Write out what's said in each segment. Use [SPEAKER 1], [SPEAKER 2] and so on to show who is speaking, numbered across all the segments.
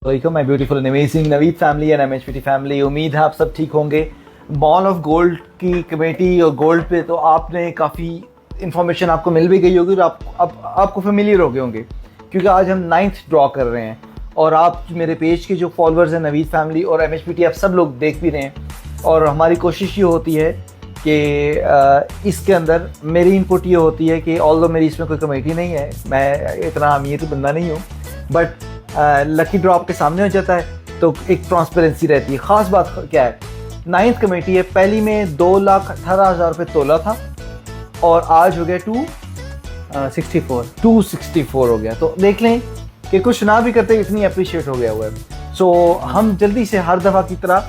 [SPEAKER 1] Welcome my beautiful and amazing Naveed family and MHPT family. उम्मीद है आप सब ठीक होंगे। मॉल ऑफ गोल्ड की कमेटी और गोल्ड पे तो आपने काफ़ी इन्फॉर्मेशन आपको मिल भी गई होगी और आपको फेमिलियर हो गए होंगे, क्योंकि आज हम 9th ड्रॉ कर रहे हैं और आप मेरे पेज के जो फॉलोअर्स हैं नवीद फैमिली और एमएचपीटी आप सब लोग देख भी रहे हैं। और हमारी कोशिश ये होती है कि इसके अंदर मेरी इनपुट ये होती है कि ऑल्दो मेरी इसमें कोई कमेटी नहीं है, मैं इतना अमीर बंदा नहीं हूँ, बट लकी ड्रॉ आपके सामने हो जाता है तो एक ट्रांसपेरेंसी रहती है। ख़ास बात क्या है, 9th कमेटी है। पहली में 2,18,000 रुपये तोला था और आज हो गया 264 हो गया। तो देख लें कि कुछ ना भी करते इतनी अप्रिशिएट हो गया हुआ है। सो हम जल्दी से हर दफ़ा की तरह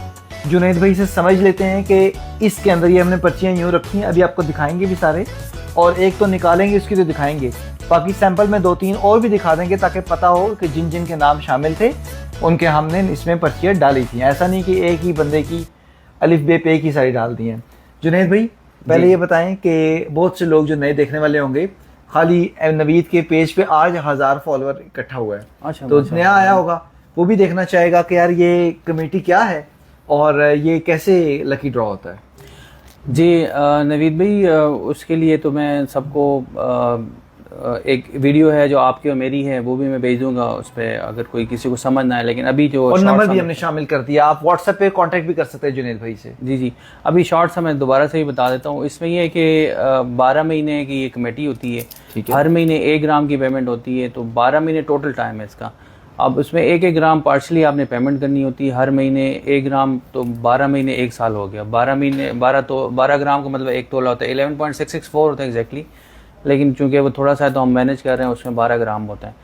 [SPEAKER 1] जुनैद भाई से समझ लेते हैं कि इसके अंदर ये हमने पर्चियाँ यूँ रखी हैं, अभी आपको दिखाएंगे भी सारे, और एक तो निकालेंगे उसकी तो दिखाएंगे, बाकी सैंपल में 2-3 और भी दिखा देंगे ताकि पता हो कि जिन जिन के नाम शामिल थे उनके हमने इसमें पर्चियाँ डाली थी। ऐसा नहीं कि एक ही बंदे की अलिफ बे पे की सारी डाल दी हैं। जुनैद भाई पहले ये बताएं कि बहुत से लोग जो नए देखने वाले होंगे, खाली नवीद के पेज पे आज 1000 फॉलोअर इकट्ठा हुआ है। अच्छा, तो नया आया होगा वो भी देखना चाहेगा कि यार ये कमेटी क्या है और ये कैसे लकी ड्रॉ होता है।
[SPEAKER 2] जी नवीद भाई, उसके लिए तो मैं सबको एक वीडियो है जो आपकी और मेरी है वो भी मैं भेज दूंगा, उस पर अगर कोई किसी को समझ ना आए। लेकिन अभी जो
[SPEAKER 1] और नंबर भी हमने शामिल कर दिया, आप व्हाट्सएप पे कांटेक्ट भी कर सकते हैं जुनैद भाई से।
[SPEAKER 2] जी, अभी शॉर्ट्स मैं दोबारा से ही बता देता हूँ। इसमें ये है कि 12 महीने की ये कमेटी होती है, हर महीने 1 ग्राम की पेमेंट होती है, तो 12 महीने टोटल टाइम है इसका। अब उसमें 1-1 ग्राम पार्शली आपने पेमेंट करनी होती है, हर महीने 1 ग्राम, तो 12 महीने 1 साल हो गया। 12 ग्राम का मतलब 1 तोला होता है, 11.664 होता है एग्जैक्टली, लेकिन चूंकि वो थोड़ा सा तो हम मैनेज कर रहे हैं, उसमें 12 ग्राम होता है।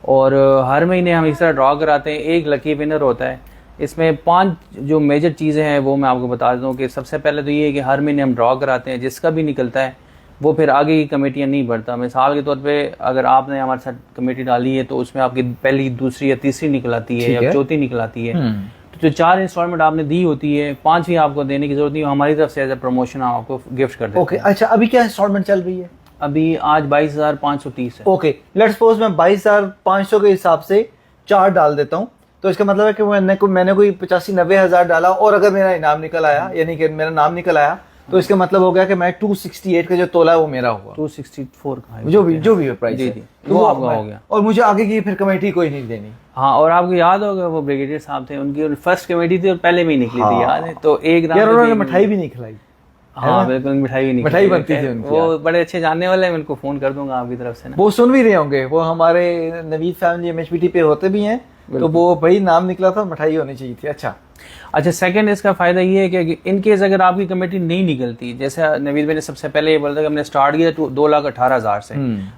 [SPEAKER 2] और हर महीने हम इस तरह ड्रॉ कराते हैं, एक लकी विनर होता है। इसमें 5 जो मेजर चीज़ें हैं वो मैं आपको बता देता हूँ कि सबसे पहले तो ये है कि हर महीने हम ड्रॉ कराते हैं, जिसका भी निकलता है वो फिर आगे की कमेटियाँ नहीं बढ़ता। मिसाल के तौर पे अगर आपने हमारे साथ कमेटी डाली है तो उसमें आपकी पहली, दूसरी या तीसरी निकल आती है या चौथी निकल आती है, तो जो 4 इंस्टॉलमेंट आपने दी होती है, 5वीं आपको देने की जरूरत नहीं है, हमारी तरफ से एज ए प्रमोशन हम आपको गिफ्ट कर देते हैं।
[SPEAKER 1] ओके, अच्छा अभी क्या इंस्टॉलमेंट चल रही है?
[SPEAKER 2] अभी आज 22,530 है।
[SPEAKER 1] ओके, लेट्स सपोज मैं 22,500 के हिसाब से 4 डाल देता हूँ, तो इसका मतलब है कि मैंने कोई 85-90 हज़ार डाला और अगर मेरा इनाम निकल आया, यानी कि मेरा नाम निकल आया, तो इसका मतलब हो गया कि मैं 268 का जो तोला है वो मेरा हुआ,
[SPEAKER 2] 264 का
[SPEAKER 1] जो भी प्राइस है
[SPEAKER 2] तो वो आपका हो गया।
[SPEAKER 1] और मुझे आगे की फिर कमेटी कोई नहीं देनी।
[SPEAKER 2] हाँ, और आपको याद होगा वो ब्रिगेडियर साहब थे, उनकी फर्स्ट कमेटी थी और पहले में ही निकली थी, याद है? तो 1 ग्राम
[SPEAKER 1] उन्होंने मिठाई भी नहीं खिलाई।
[SPEAKER 2] हाँ बिल्कुल, मिठाई बनती थी उनकी। वो बड़े अच्छे जानने वाले हैं, मैं उनको फोन कर दूंगा आपकी तरफ से ना।
[SPEAKER 1] वो सुन भी रहे होंगे, वो हमारे नवीद फैमिली एमएचपीटी पे होते भी हैं, तो वो भाई नाम निकला था, मिठाई होनी चाहिए थी। अच्छा,
[SPEAKER 2] सेकंड इसका फायदा ये है कि इन केस अगर आपकी कमेटी नहीं निकलती, जैसे नवीद भाई ने सबसे पहले ये बोला था कि हमने स्टार्ट किया 2,18,000 से,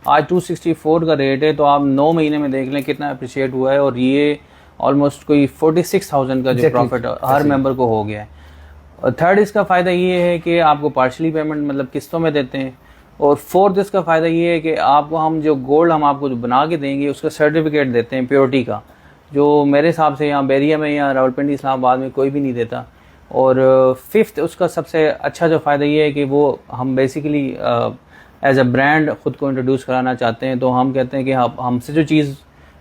[SPEAKER 2] आज 264 का रेट है, तो आप 9 महीने में देख लें कितना अप्रिशिएट हुआ है, और ये ऑलमोस्ट कोई 46,000 का जो प्रॉफिट हर मेंबर को हो गया है। और थर्ड इसका फ़ायदा ये है कि आपको पार्शली पेमेंट मतलब किस्तों में देते हैं। और फोर्थ इसका फ़ायदा ये है कि आपको हम जो गोल्ड हम आपको जो बना के देंगे उसका सर्टिफिकेट देते हैं प्योरिटी का, जो मेरे हिसाब से यहाँ बैरिया में या रावलपिंडी इस्लामाबाद में कोई भी नहीं देता। और फिफ्थ उसका सबसे अच्छा जो फ़ायदा ये है कि वो हम बेसिकली एज अ ब्रांड ख़ुद को इंट्रोड्यूस कराना चाहते हैं। तो हम कहते हैं कि आप हमसे जो चीज़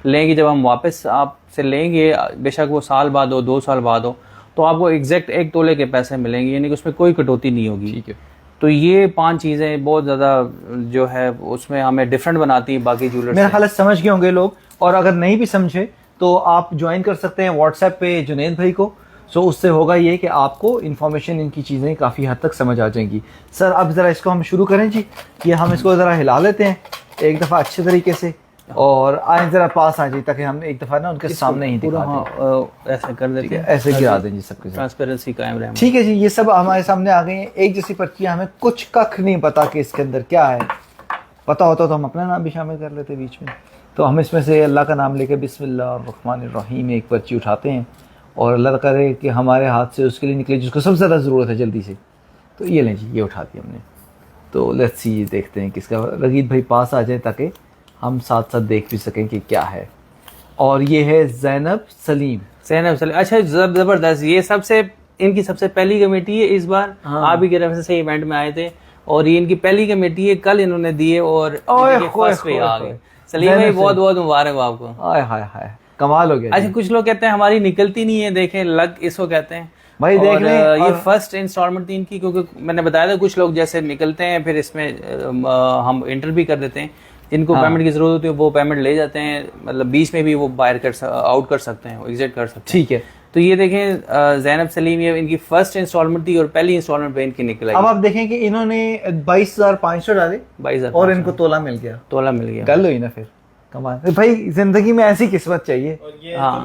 [SPEAKER 2] लेंगे, जब हम वापस आपसे लेंगे, बेशक वो साल बाद हो, 2 साल बाद हो, तो आपको एग्जैक्ट 1 तोले के पैसे मिलेंगे, यानी कि उसमें कोई कटौती नहीं होगी।
[SPEAKER 1] ठीक है।
[SPEAKER 2] तो ये 5 चीज़ें बहुत ज़्यादा जो है उसमें हमें डिफरेंट बनाती है बाकी ज्वेलर्स।
[SPEAKER 1] मेरा ख्याल समझ गए होंगे लोग, और अगर नहीं भी समझे तो आप ज्वाइन कर सकते हैं व्हाट्सएप पे जुनैद भाई को। सो उससे होगा ये कि आपको इन्फॉर्मेशन, इनकी चीज़ें काफ़ी हद तक समझ आ जाएंगी। सर अब ज़रा इसको हम शुरू करें जी, कि हम इसको ज़रा हिला लेते हैं एक दफ़ा अच्छे तरीके से, और आए ज़रा पास आ जाए ताकि हम एक दफ़ा ना उनके सामने ही दिखा दें।
[SPEAKER 2] ऐसे कर देते हैं,
[SPEAKER 1] ऐसे गिरा दें जी सबके साथ,
[SPEAKER 2] ट्रांसपेरेंसी कायम रहे।
[SPEAKER 1] ठीक है जी। ये सब हमारे सामने आ गए हैं, एक जैसी पर्चियाँ, हमें कुछ कख नहीं पता कि इसके अंदर क्या है। पता होता तो हम अपना नाम भी शामिल कर लेते बीच में। तो हम इसमें से अल्लाह का नाम लेके बिस्मिल्लाहिर्रहमानिर्रहीम एक पर्ची उठाते हैं, और अल्लाह करे कि हमारे हाथ से उसके लिए निकले जिसको सबसे ज़्यादा ज़रूरत है जल्दी से। तो ये लें जी, ये उठा दी हमने। तो लेट्स सी, देखते हैं किसका। रगीद भाई पास आ जाए ताकि हम साथ साथ देख भी सकें कि क्या है। और ये है ज़ैनब सलीम।
[SPEAKER 2] अच्छा, ज़बरदस्त। ये इनकी सबसे पहली कमेटी है इस बार। आप ही के रेफरेंस से इवेंट में आए थे, और ये इनकी पहली कमेटी है, कल इन्होंने दी है और फर्स्ट पे आ गए। सलीम भाई बहुत बहुत मुबारक हो आपको।
[SPEAKER 1] हाय हाय हाय, कमाल हो गया
[SPEAKER 2] अच्छा, कुछ लोग कहते हैं हमारी निकलती नहीं है, देखें लक इसको कहते हैं
[SPEAKER 1] भाई, देख लें।
[SPEAKER 2] ये फर्स्ट इंस्टॉलमेंट थी इनकी, क्योंकि मैंने बताया था कुछ लोग जैसे निकलते हैं फिर इसमें हम एंटर भी कर देते हैं, जिनको पेमेंट की जरूरत होती है वो पेमेंट ले जाते हैं, मतलब बीच में भी वो आउट कर सकते हैं, एग्जिट कर सकते हैं।
[SPEAKER 1] ठीक है,
[SPEAKER 2] तो ये देखें ज़ैनब सलीम, ये इनकी फर्स्ट इंस्टॉलमेंट थी और पहली इंस्टॉलमेंट पे इनकी निकल आई।
[SPEAKER 1] अब आप देखें कि इन्होंने 22,500 डाले
[SPEAKER 2] 22,000
[SPEAKER 1] और इनको तोला मिल गया,
[SPEAKER 2] तोला मिल गया।
[SPEAKER 1] गल हुई ना फिर, कमाल भाई, जिंदगी में ऐसी किस्मत चाहिए।
[SPEAKER 2] हाँ,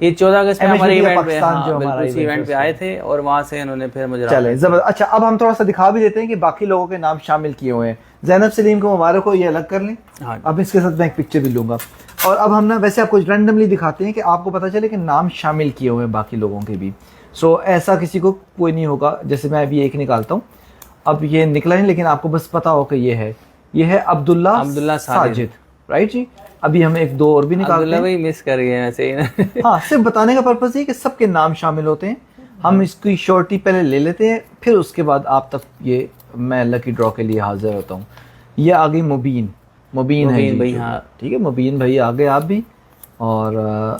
[SPEAKER 2] ये 14 अगस्त में हमारे इवेंट पे,
[SPEAKER 1] पाकिस्तान जो हमारा
[SPEAKER 2] बिल्कुल इवेंट पे आए थे और वहाँ से उन्होंने फिर मुझे
[SPEAKER 1] चले जबरदस्त। अच्छा, अब हम थोड़ा सा दिखा भी देते हैं कि बाकी लोगों के नाम शामिल किए हुए हैं। ज़ैनब सलीम को मुबारक हो, ये अलग कर लें।
[SPEAKER 2] हाँ।
[SPEAKER 1] अब इसके साथ मैं एक पिक्चर भी लूंगा और अब हम ना वैसे आपको रैंडमली दिखाते हैं कि आपको पता चले कि नाम शामिल किए हुए हैं बाकी लोगों के भी। सो ऐसा किसी को कोई नहीं होगा, जैसे मैं अभी एक निकालता हूँ, अब ये निकला है लेकिन आपको बस पता हो कि ये है अब्दुल्ला साजिद, राइट जी। अभी हम एक दो और भी निकालते हैं।
[SPEAKER 2] भाई मिस कर गए वैसे ही।
[SPEAKER 1] हाँ, सिर्फ बताने का पर्पज है कि सबके नाम शामिल होते हैं। हम इसकी श्योरिटी पहले ले लेते हैं, फिर उसके बाद आप तक ये मैं लकी ड्रॉ के लिए हाजिर होता हूँ। ये आ गई मुबीन है
[SPEAKER 2] भाई, हाँ
[SPEAKER 1] ठीक है, मुबीन भाई आ गए आप भी, और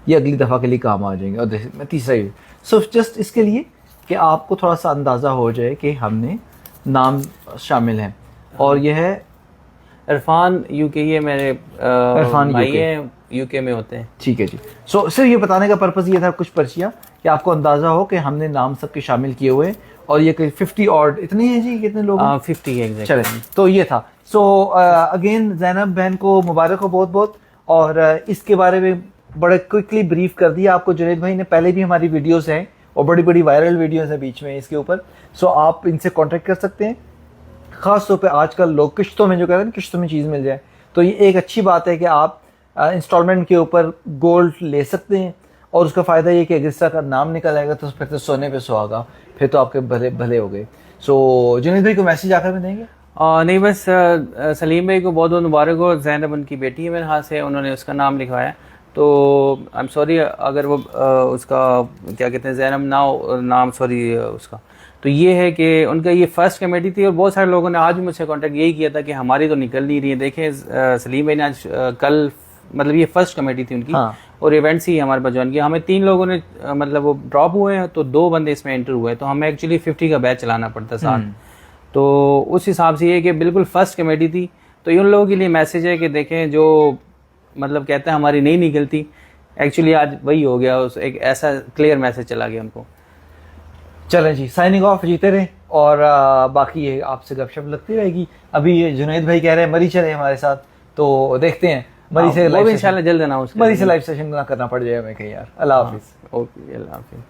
[SPEAKER 1] ये अगली दफ़ा के लिए काम आ जाएंगे। और मैं तीसरा ही सिर्फ जस्ट इसके लिए कि आपको थोड़ा सा अंदाज़ा हो जाए कि हमने नाम शामिल हैं। और ये है
[SPEAKER 2] इरफान यूके, ये मेरे
[SPEAKER 1] इरफान
[SPEAKER 2] भाई हैं, यूके में होते हैं।
[SPEAKER 1] ठीक है जी। सो सिर्फ ये बताने का पर्पज़ ये था कुछ पर्चियाँ कि आपको अंदाज़ा हो कि हमने नाम सबके शामिल किए हुए हैं। और ये 50 ऑड इतने हैं जी, कितने लोग?
[SPEAKER 2] 50 है।
[SPEAKER 1] चले, तो ये था। सो अगेन ज़ैनब बहन को मुबारक हो बहुत बहुत। और इसके बारे में बड़े क्विकली ब्रीफ कर दिया आपको जुनैद भाई ने। पहले भी हमारी वीडियोस हैं और बड़ी बड़ी वायरल वीडियोस हैं बीच में इसके ऊपर। सो आप इनसे कांटेक्ट कर सकते हैं। ख़ास तौर पे आजकल लोग किश्तों में जो कहते हैं किश्तों में चीज़ मिल जाए, तो ये एक अच्छी बात है कि आप इंस्टॉलमेंट के ऊपर गोल्ड ले सकते हैं। और उसका फ़ायदा ये कि अगर इसका का नाम निकल आएगा तो फिर तो सोने पे सुहागा, फिर तो आपके भले भले हो गए। सो जुनैद भाई को मैसेज आकर में देंगे?
[SPEAKER 2] नहीं, बस सलीम भाई को बहुत बहुत मुबारक हो। ज़ैनब उनकी बेटी है मेरे हाथ से, उन्होंने उसका नाम लिखवाया, तो आई एम सॉरी अगर वो उसका क्या कहते हैं ज़ैनब नाम सॉरी उसका। तो ये है कि उनका ये फर्स्ट कमेटी थी और बहुत सारे लोगों ने आज भी मुझसे कांटेक्ट यही किया था कि हमारी तो निकल नहीं रही है। देखें सलीम भाई ने आज कल, मतलब ये फर्स्ट कमेटी थी उनकी। हाँ। और इवेंट्स ही हमारे पास ज्वाइन किया। हमें 3 लोगों ने मतलब वो ड्रॉप हुए हैं, तो 2 बंदे इसमें एंटर हुए, तो हमें एक्चुअली 50 का बैच चलाना पड़ता साथ। तो उस हिसाब से ये कि बिल्कुल फर्स्ट कमेटी थी। तो इन लोगों के लिए मैसेज है कि देखें जो मतलब कहते हैं हमारी नहीं निकलती, एक्चुअली आज वही हो गया, उस एक ऐसा क्लियर मैसेज चला गया उनको।
[SPEAKER 1] चलें जी, साइनिंग ऑफ, जीते रहें और बाकी ये आपसे गपशप लगती रहेगी। अभी जुनैद भाई कह रहे हैं मरी चले हमारे साथ, तो देखते हैं मरी से
[SPEAKER 2] इंशाल्लाह जल्द अनाउंस
[SPEAKER 1] मरी से लाइव सेशन ना करना पड़ जाए हमें कहीं यार। अल्लाह हाफिज़।
[SPEAKER 2] ओके, अल्लाह हाफिज़।